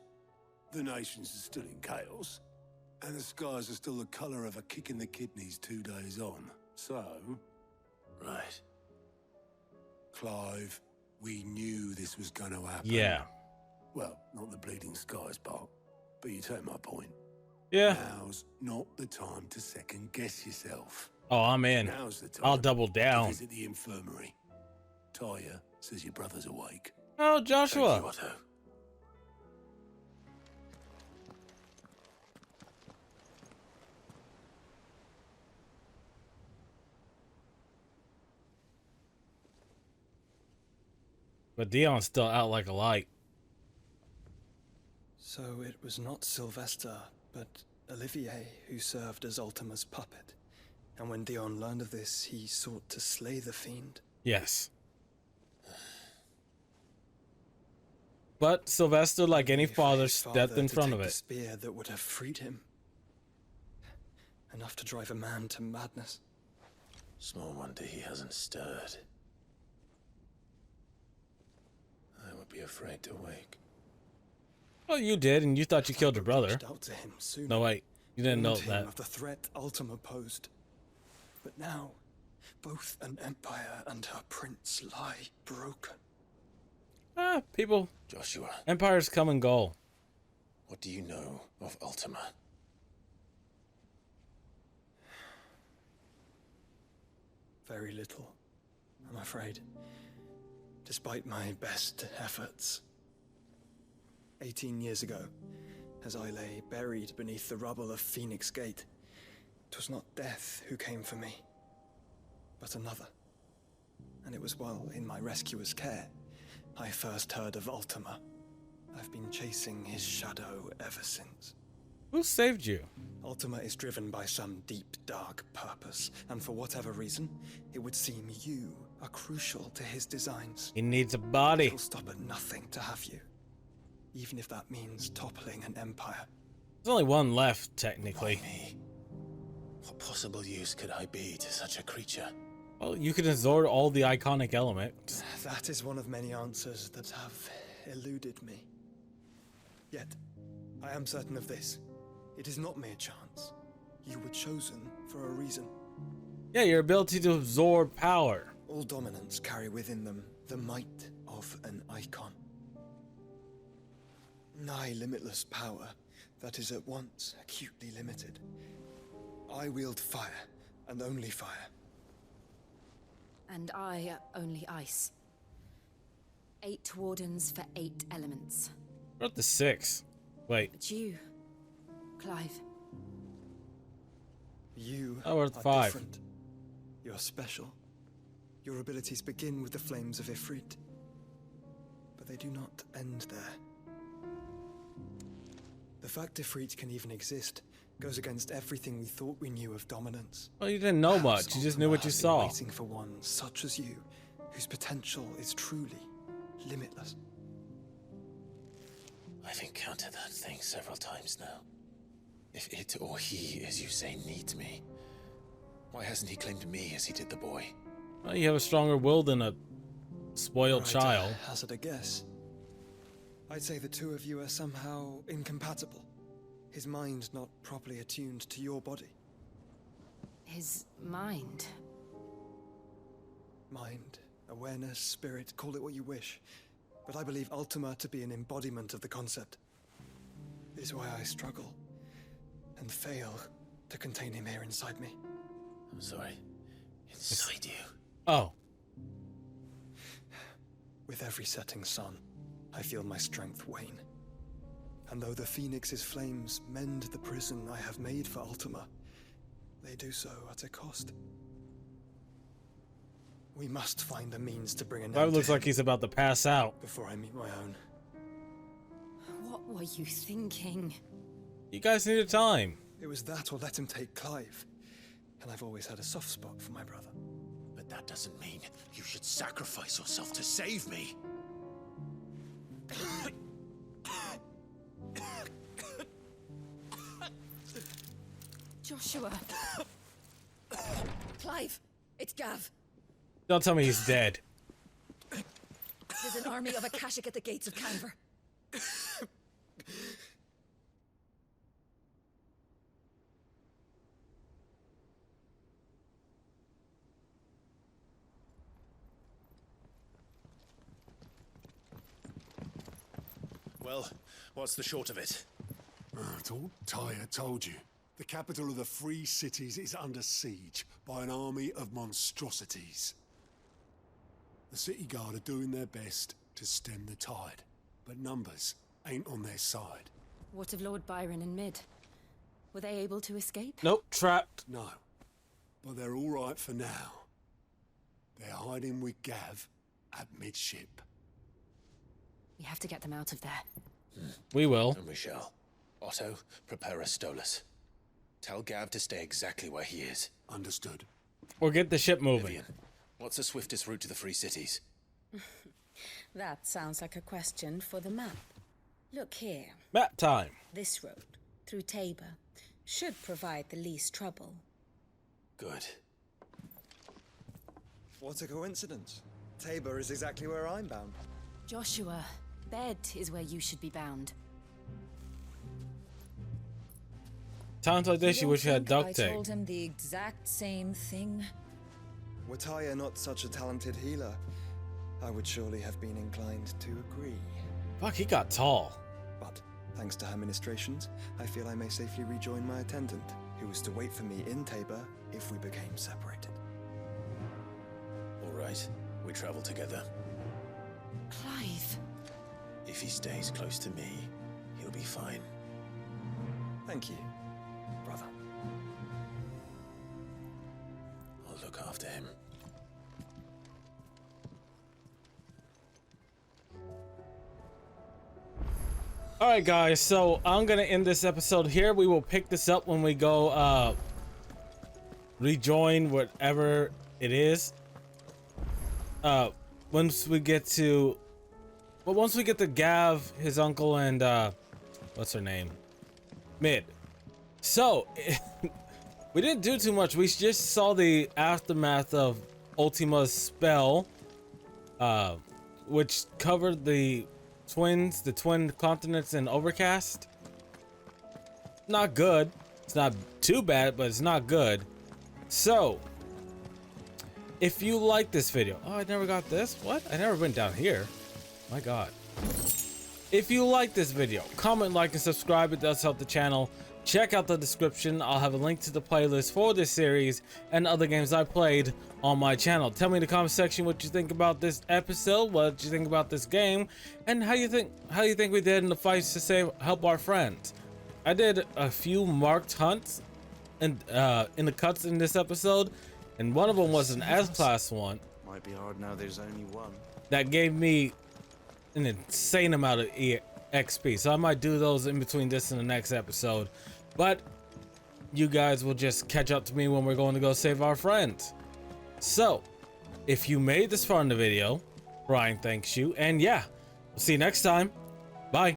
The nations are still in chaos. And the skies are still the colour of a kick in the kidneys 2 days on. So... Right. Clive, we knew this was going to happen. Yeah. Well, not the bleeding skies part, but you take my point. Yeah. Now's not the time to second guess yourself. Oh, I'm in. Now's the time I'll double to down. visit the infirmary. Tyre says your brother's awake. Oh, Joshua. Thank you, Otto. But Dion's still out like a light. So it was not Sylvester, but Olivier who served as Ultima's puppet. And when Dion learned of this, he sought to slay the fiend. Yes. But Sylvester, like any father, stepped in front of The it. spear that would have freed him. Enough to drive a man to madness. Small wonder he hasn't stirred. I would be afraid to wake. Well, you did, and you thought you killed your brother. Reached out to him sooner. No, wait. You didn't know Warned him that. of the threat Ultima posed. But now, both an empire and her prince lie broken. Ah, people. Joshua. Empires come and go. What do you know of Ultima? Very little, I'm afraid. Despite my best efforts. 18 years ago, as I lay buried beneath the rubble of Phoenix Gate, it was not death who came for me, but another. And it was while in my rescuer's care, I first heard of Ultima. I've been chasing his shadow ever since. Who saved you? Ultima is driven by some deep, dark purpose, and for whatever reason, it would seem you are crucial to his designs. He needs a body. He'll stop at nothing to have you, even if that means toppling an empire. There's only one left, technically. Why me? What possible use could I be to such a creature? Well, you can absorb all the iconic elements. That is one of many answers that have eluded me. Yet, I am certain of this. It is not mere chance. You were chosen for a reason. Yeah, your ability to absorb power. All dominants carry within them the might of an icon. Nigh limitless power that is at once acutely limited. I wield fire, and only fire. And I only ice. 8 wardens for 8 elements. What about the 6? Wait. But you, Clive. You Oh, worth are 5. different. You're special. Your abilities begin with the flames of Ifrit, but they do not end there. The fact Ifrit can even exist goes against everything we thought we knew of dominance. Well, you didn't know Perhaps much. You just knew Ultima what you has been saw. waiting for one such as you, whose potential is truly limitless. I've encountered that thing several times now. If it or he, as you say, needs me, why hasn't he claimed me as he did the boy? Well, you have a stronger will than a spoiled child. Hazard a guess. I'd say the two of you are somehow incompatible. His mind not properly attuned to your body. His mind. Mind, awareness, spirit, call it what you wish. But I believe Ultima to be an embodiment of the concept. It is why I struggle and fail to contain him here inside me. I'm sorry. Inside you? Oh. With every setting sun, I feel my strength wane. And though the Phoenix's flames mend the prison I have made for Ultima, they do so at a cost. We must find a means to bring an That end looks to like him he's about to pass out. before I meet my own. What were you thinking? You guys needed time. It was that or let him take Clive. And I've always had a soft spot for my brother. But that doesn't mean you should sacrifice yourself to save me. Joshua. Clive, it's Gav. Don't tell me he's dead. There's an army of Akashic at the gates of Canver. Well, what's the short of it? It's all Tyre told you. The capital of the Free Cities is under siege by an army of monstrosities. The City Guard are doing their best to stem the tide, but numbers ain't on their side. What of Lord Byron and Mid? Were they able to escape? Nope, trapped. No, but they're all right for now. They're hiding with Gav at midship. We have to get them out of there. We will. And we shall. Otto, prepare a Stolas. Tell Gav to stay exactly where he is. Understood. Or get the ship moving. Vivian, what's the swiftest route to the Free Cities? That sounds like a question for the map. Look here. Map time. This road, through Tabor, should provide the least trouble. Good. What a coincidence. Tabor is exactly where I'm bound. Joshua, bed is where you should be bound. Times like this, you wish you had duct I tape. told him the exact same thing. Were Tyre not such a talented healer, I would surely have been inclined to agree. Fuck, he got tall. But thanks to her ministrations, I feel I may safely rejoin my attendant, who was to wait for me in Tabor if we became separated. All right, we travel together. Clive. If he stays close to me, he'll be fine. Thank you, brother. I'll look after him. Alright guys, so I'm gonna end this episode here. We will pick this up when we go rejoin whatever it is. Once we get to Gav, his uncle, and what's her name? Mid. So we didn't do too much. We just saw the aftermath of Ultima's spell, which covered the twin continents in Overcast. Not good. It's not too bad, but it's not good. So if you like this video, oh, I never got this. What? I never went down here. My God. If you like this video, comment, like, and subscribe. It does help the channel. Check out the description. I'll have a link to the playlist for this series and other games I played on my channel. Tell me in the comment section what you think about this episode, what you think about this game, and how you think we did in the fights to help our friends. I did a few marked hunts in the cuts in this episode, and one of them was an S-class one. Might be hard now there's only one. That gave me an insane amount of XP. So I might do those in between this and the next episode. But you guys will just catch up to me when we're going to go save our friends. So, if you made this far in the video, Brian thanks you. And yeah, we'll see you next time.